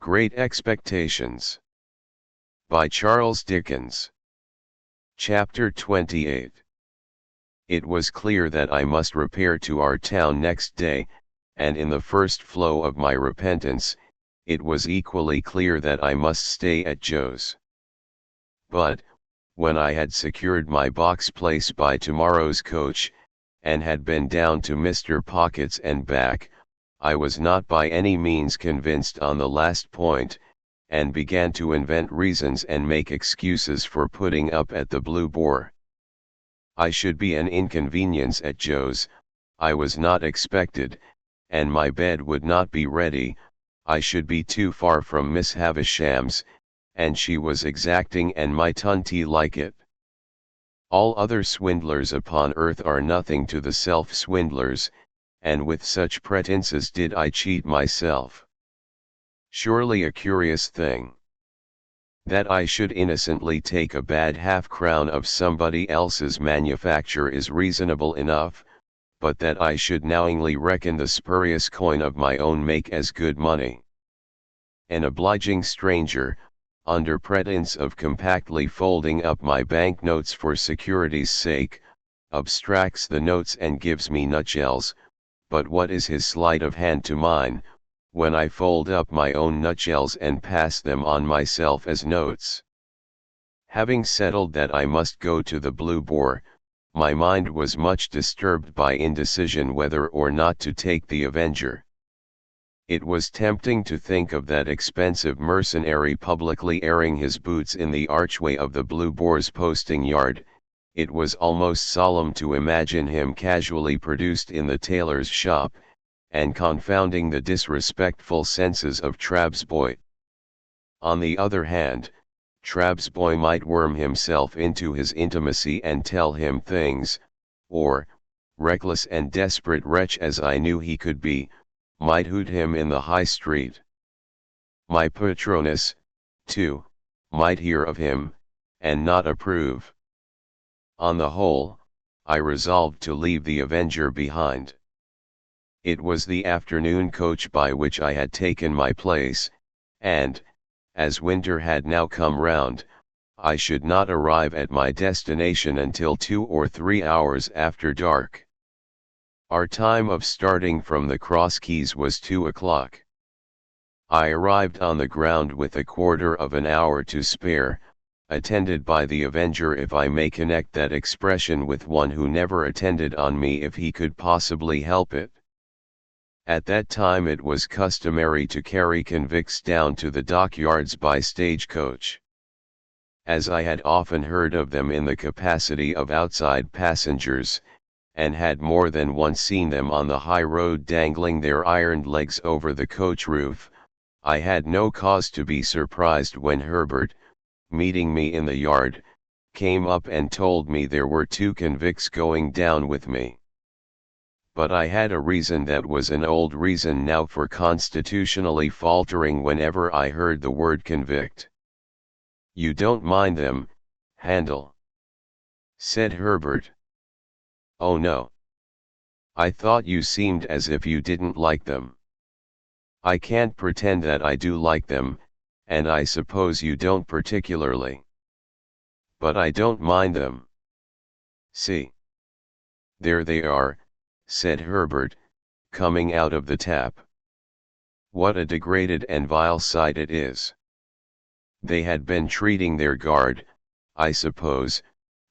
Great Expectations by Charles Dickens. Chapter 28. It was clear that I must repair to our town next day, and in the first flow of my repentance, it was equally clear that I must stay at Joe's. But, when I had secured my box place by tomorrow's coach, and had been down to Mr. Pocket's and back, I was not by any means convinced on the last point, and began to invent reasons and make excuses for putting up at the Blue Boar. I should be an inconvenience at Joe's, I was not expected, and my bed would not be ready, I should be too far from Miss Havisham's, and she was exacting and might like it. All other swindlers upon earth are nothing to the self-swindlers, and with such pretenses did I cheat myself. Surely a curious thing. That I should innocently take a bad half-crown of somebody else's manufacture is reasonable enough, but that I should knowingly reckon the spurious coin of my own make as good money. An obliging stranger, under pretence of compactly folding up my bank notes for security's sake, abstracts the notes and gives me nutshells, but what is his sleight of hand to mine, when I fold up my own nutshells and pass them on myself as notes? Having settled that I must go to the Blue Boar, my mind was much disturbed by indecision whether or not to take the Avenger. It was tempting to think of that expensive mercenary publicly airing his boots in the archway of the Blue Boar's posting yard. It was almost solemn to imagine him casually produced in the tailor's shop, and confounding the disrespectful senses of Trabsboy. On the other hand, Trabsboy might worm himself into his intimacy and tell him things, or, reckless and desperate wretch as I knew he could be, might hoot him in the high street. My patroness, too, might hear of him, and not approve. On the whole, I resolved to leave the Avenger behind. It was the afternoon coach by which I had taken my place, and, as winter had now come round, I should not arrive at my destination until 2 or 3 hours after dark. Our time of starting from the Cross Keys was 2 o'clock. I arrived on the ground with a quarter of an hour to spare, attended by the Avenger, if I may connect that expression with one who never attended on me if he could possibly help it. At that time it was customary to carry convicts down to the dockyards by stagecoach. As I had often heard of them in the capacity of outside passengers, and had more than once seen them on the high road dangling their ironed legs over the coach roof, I had no cause to be surprised when Herbert, meeting me in the yard, came up and told me there were 2 convicts going down with me. But I had a reason that was an old reason now for constitutionally faltering whenever I heard the word convict. "You don't mind them, Handel?" said Herbert. "Oh no. I thought you seemed as if you didn't like them." "I can't pretend that I do like them, and I suppose you don't particularly. But I don't mind them. See. There they are," said Herbert, coming out of the tap. "What a degraded and vile sight it is. They had been treating their guard, I suppose,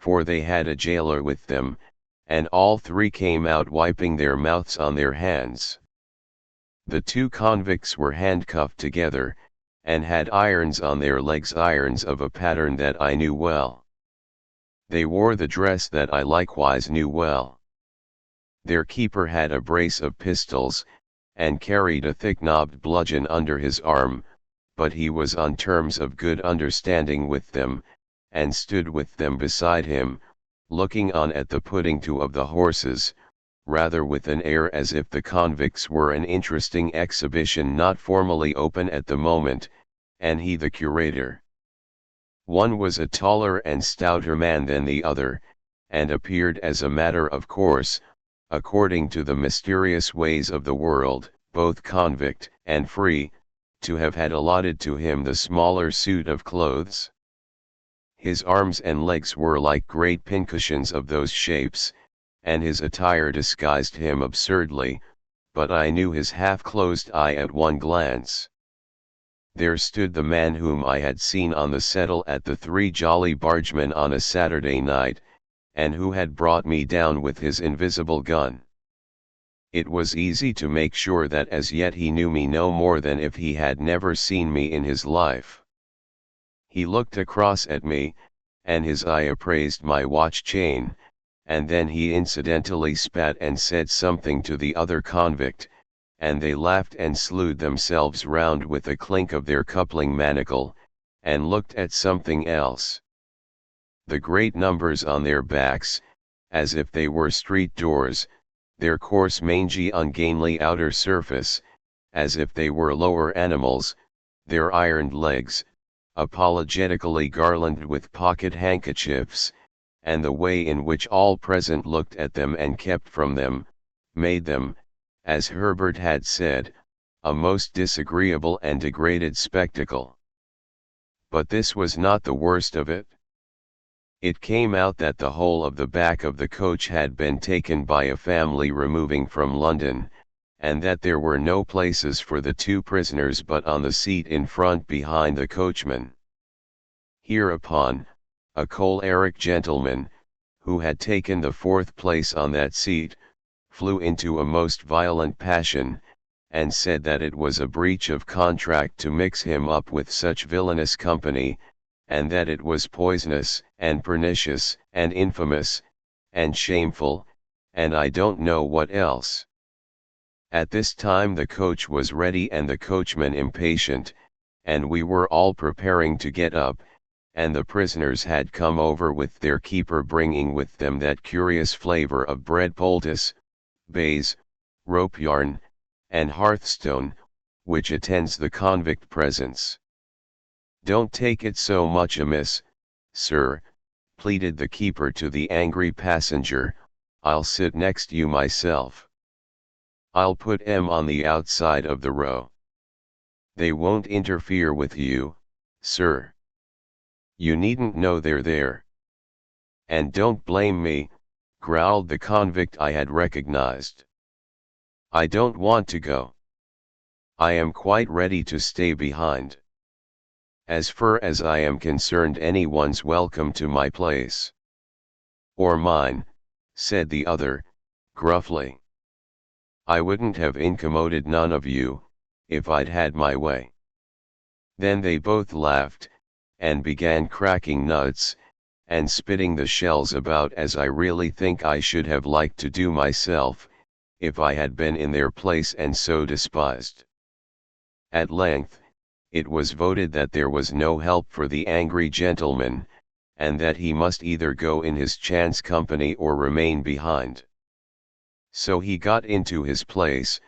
for they had a jailer with them, and all 3 came out wiping their mouths on their hands. The 2 convicts were handcuffed together, and had irons on their legs, irons of a pattern that I knew well. They wore the dress that I likewise knew well. Their keeper had a brace of pistols, and carried a thick-knobbed bludgeon under his arm, but he was on terms of good understanding with them, and stood with them beside him, looking on at the putting to of the horses, rather with an air as if the convicts were an interesting exhibition not formally open at the moment, and he the curator. One was a taller and stouter man than the other, and appeared as a matter of course, according to the mysterious ways of the world, both convict and free, to have had allotted to him the smaller suit of clothes? His arms and legs were like great pincushions of those shapes, and his attire disguised him absurdly, but I knew his half-closed eye at one glance. There stood the man whom I had seen on the settle at the Three Jolly Bargemen on a Saturday night, and who had brought me down with his invisible gun. It was easy to make sure that as yet he knew me no more than if he had never seen me in his life. He looked across at me, and his eye appraised my watch chain, and then he incidentally spat and said something to the other convict, and they laughed and slewed themselves round with a clink of their coupling manacle, and looked at something else. The great numbers on their backs, as if they were street doors, their coarse mangy ungainly outer surface, as if they were lower animals, their ironed legs, apologetically garlanded with pocket handkerchiefs, and the way in which all present looked at them and kept from them, made them, as Herbert had said, a most disagreeable and degraded spectacle. But this was not the worst of it. It came out that the whole of the back of the coach had been taken by a family removing from London, and that there were no places for the two prisoners but on the seat in front behind the coachman. Hereupon, a choleric gentleman, who had taken the fourth place on that seat, flew into a most violent passion, and said that it was a breach of contract to mix him up with such villainous company, and that it was poisonous, and pernicious, and infamous, and shameful, and I don't know what else. At this time the coach was ready and the coachman impatient, and we were all preparing to get up, and the prisoners had come over with their keeper bringing with them that curious flavour of bread poultice, baize, rope yarn, and hearthstone, which attends the convict presence. "Don't take it so much amiss, sir," pleaded the keeper to the angry passenger, "I'll sit next you myself. I'll put 'em on the outside of the row. They won't interfere with you, sir. You needn't know they're there." "And don't blame me," growled the convict I had recognized. "I don't want to go. I am quite ready to stay behind. As far as I am concerned anyone's welcome to my place." "Or mine," said the other, gruffly. "I wouldn't have incommoded none of you, if I'd had my way." Then they both laughed, and began cracking nuts, and spitting the shells about as I really think I should have liked to do myself, if I had been in their place and so despised. At length, it was voted that there was no help for the angry gentleman, and that he must either go in his chance company or remain behind. So he got into his place,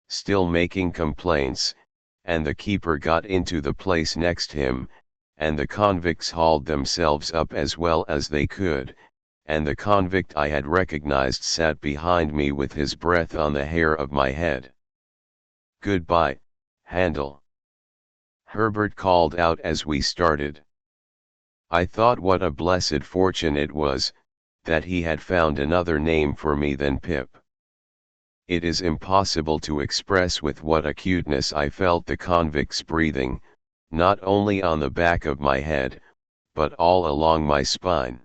still making complaints, and the keeper got into the place next him, and the convicts hauled themselves up as well as they could, and the convict I had recognized sat behind me with his breath on the hair of my head. "Goodbye, Handel," Herbert called out as we started. I thought what a blessed fortune it was, that he had found another name for me than Pip. It is impossible to express with what acuteness I felt the convict's breathing, not only on the back of my head, but all along my spine.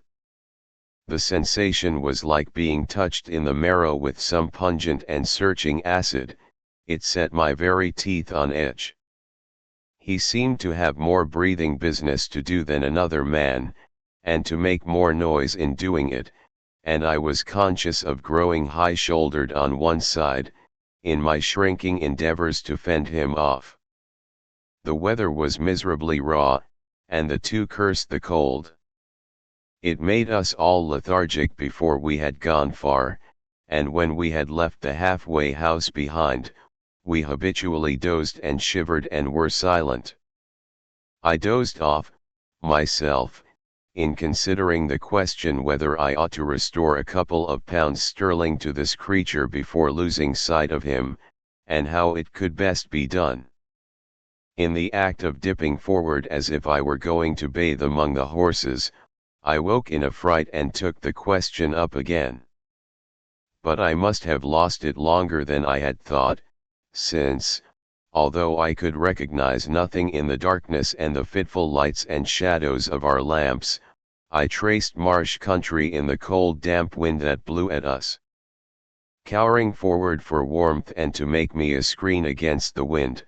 The sensation was like being touched in the marrow with some pungent and searching acid. It set my very teeth on edge. He seemed to have more breathing business to do than another man, and to make more noise in doing it, and I was conscious of growing high-shouldered on one side, in my shrinking endeavors to fend him off. The weather was miserably raw, and the two cursed the cold. It made us all lethargic before we had gone far, and when we had left the halfway house behind, we habitually dozed and shivered and were silent. I dozed off, myself, in considering the question whether I ought to restore a couple of pounds sterling to this creature before losing sight of him, and how it could best be done. In the act of dipping forward as if I were going to bathe among the horses, I woke in a fright and took the question up again. But I must have lost it longer than I had thought, since, although I could recognize nothing in the darkness and the fitful lights and shadows of our lamps, I traced marsh country in the cold damp wind that blew at us. Cowering forward for warmth and to make me a screen against the wind,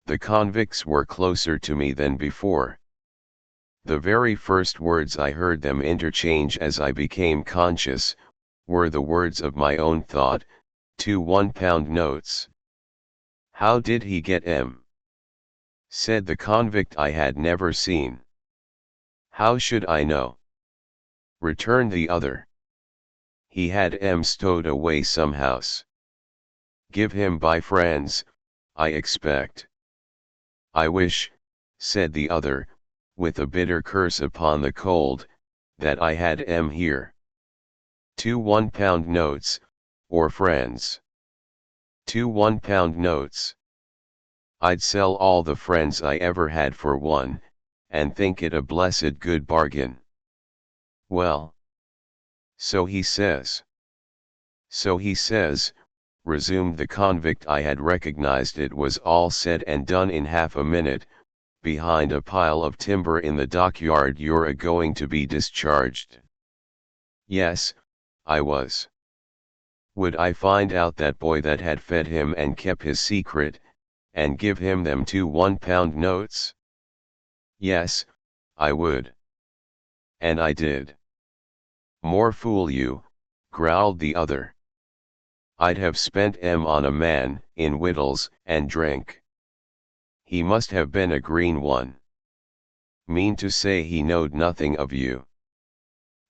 the convicts were closer to me than before. The very first words I heard them interchange as I became conscious, were the words of my own thought, 2 £1 notes. "How did he get 'em?" said the convict I had never seen. "How should I know?" returned the other. "He had 'em stowed away somehows. Give him by friends, I expect." "I wish," said the other, with a bitter curse upon the cold, "that I had 'em here. 2 £1 notes, or friends. 2 £1 notes. I'd sell all the friends I ever had for one, and think it a blessed good bargain." "Well, so he says." "So he says," resumed the convict I had recognized. "It was all said and done in half a minute, behind a pile of timber in the dockyard. You're a-going to be discharged." "Yes, I was. Would I find out that boy that had fed him and kept his secret, and give him them 2 £1 notes? Yes, I would. And I did." "More fool you," growled the other. "I'd have spent 'em on a man, in wittles and drink. He must have been a green one. Mean to say he knowed nothing of you?"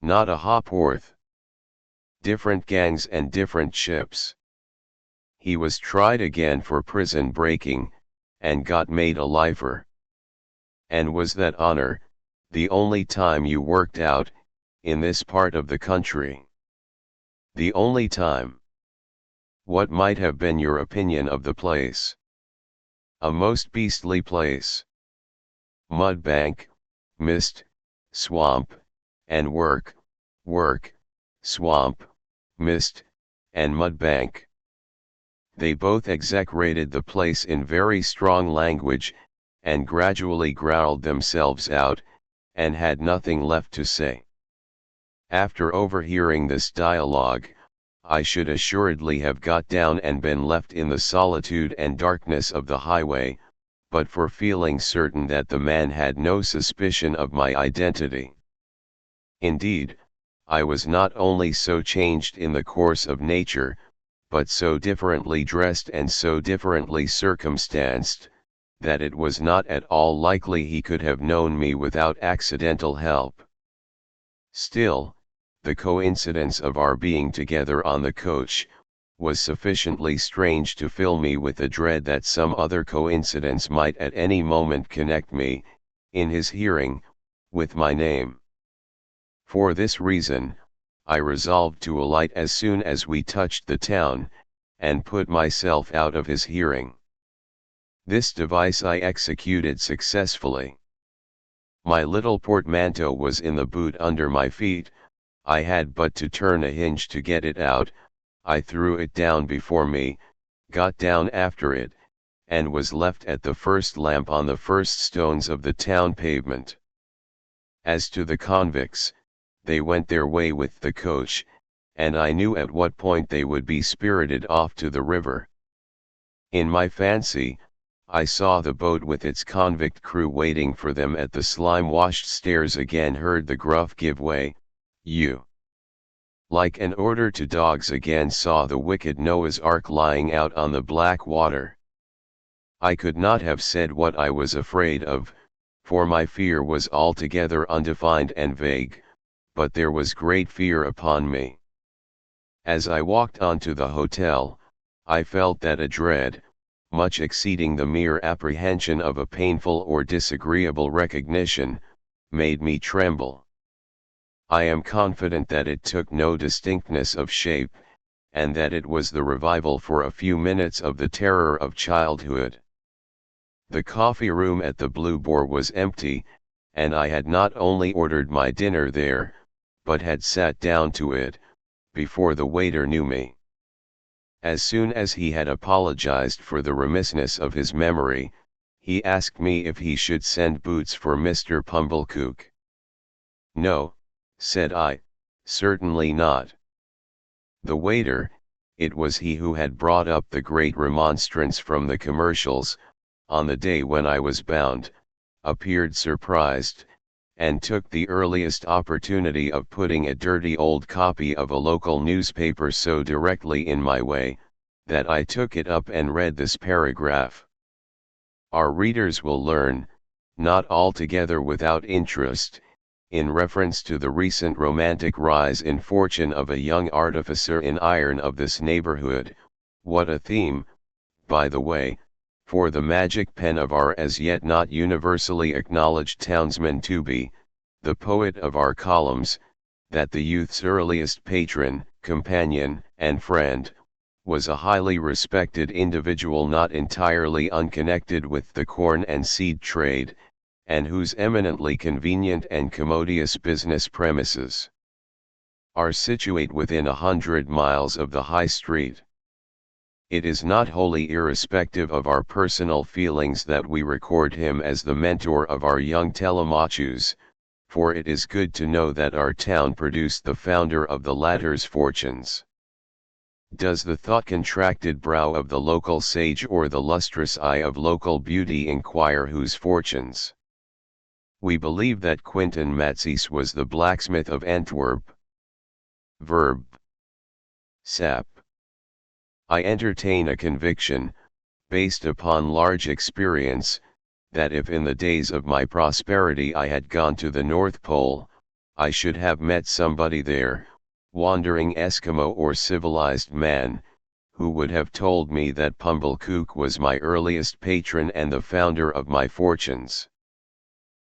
"Not a ha'porth. Different gangs and different ships. He was tried again for prison breaking, and got made a lifer." "And was that honor, the only time you worked out, in this part of the country?" "The only time." "What might have been your opinion of the place?" "A most beastly place. Mudbank, mist, swamp, and work, swamp, mist, and mudbank." They both execrated the place in very strong language, and gradually growled themselves out, and had nothing left to say. After overhearing this dialogue, I should assuredly have got down and been left in the solitude and darkness of the highway, but for feeling certain that the man had no suspicion of my identity. Indeed, I was not only so changed in the course of nature, but so differently dressed and so differently circumstanced, that it was not at all likely he could have known me without accidental help. Still, the coincidence of our being together on the coach, was sufficiently strange to fill me with the dread that some other coincidence might at any moment connect me, in his hearing, with my name. For this reason, I resolved to alight as soon as we touched the town, and put myself out of his hearing. This device I executed successfully. My little portmanteau was in the boot under my feet. I had but to turn a hinge to get it out. I threw it down before me, got down after it, and was left at the first lamp on the first stones of the town pavement. As to the convicts, they went their way with the coach, and I knew at what point they would be spirited off to the river. In my fancy, I saw the boat with its convict crew waiting for them at the slime-washed stairs. Again heard the gruff give way, "You." Like an order to dogs, again saw the wicked Noah's Ark lying out on the black water. I could not have said what I was afraid of, for my fear was altogether undefined and vague, but there was great fear upon me. As I walked on to the hotel, I felt that a dread, much exceeding the mere apprehension of a painful or disagreeable recognition, made me tremble. I am confident that it took no distinctness of shape, and that it was the revival for a few minutes of the terror of childhood. The coffee room at the Blue Boar was empty, and I had not only ordered my dinner there, but had sat down to it, before the waiter knew me. As soon as he had apologized for the remissness of his memory, he asked me if he should send boots for Mr. Pumblechook. "No," said I, "certainly not." The waiter, it was he who had brought up the great remonstrance from the commercials, on the day when I was bound, appeared surprised, and took the earliest opportunity of putting a dirty old copy of a local newspaper so directly in my way, that I took it up and read this paragraph. Our readers will learn, not altogether without interest, in reference to the recent romantic rise in fortune of a young artificer in iron of this neighborhood, what a theme, by the way, for the magic pen of our as yet not universally acknowledged townsman to be, the poet of our columns, that the youth's earliest patron, companion, and friend, was a highly respected individual not entirely unconnected with the corn and seed trade, and whose eminently convenient and commodious business premises are situate within 100 miles of the High Street. It is not wholly irrespective of our personal feelings that we record him as the mentor of our young Telemachus, for it is good to know that our town produced the founder of the latter's fortunes. Does the thought-contracted brow of the local sage or the lustrous eye of local beauty inquire whose fortunes? We believe that Quintin Matzies was the blacksmith of Antwerp. Verb. Sap. I entertain a conviction, based upon large experience, that if in the days of my prosperity I had gone to the North Pole, I should have met somebody there, wandering Eskimo or civilized man, who would have told me that Pumblechook was my earliest patron and the founder of my fortunes.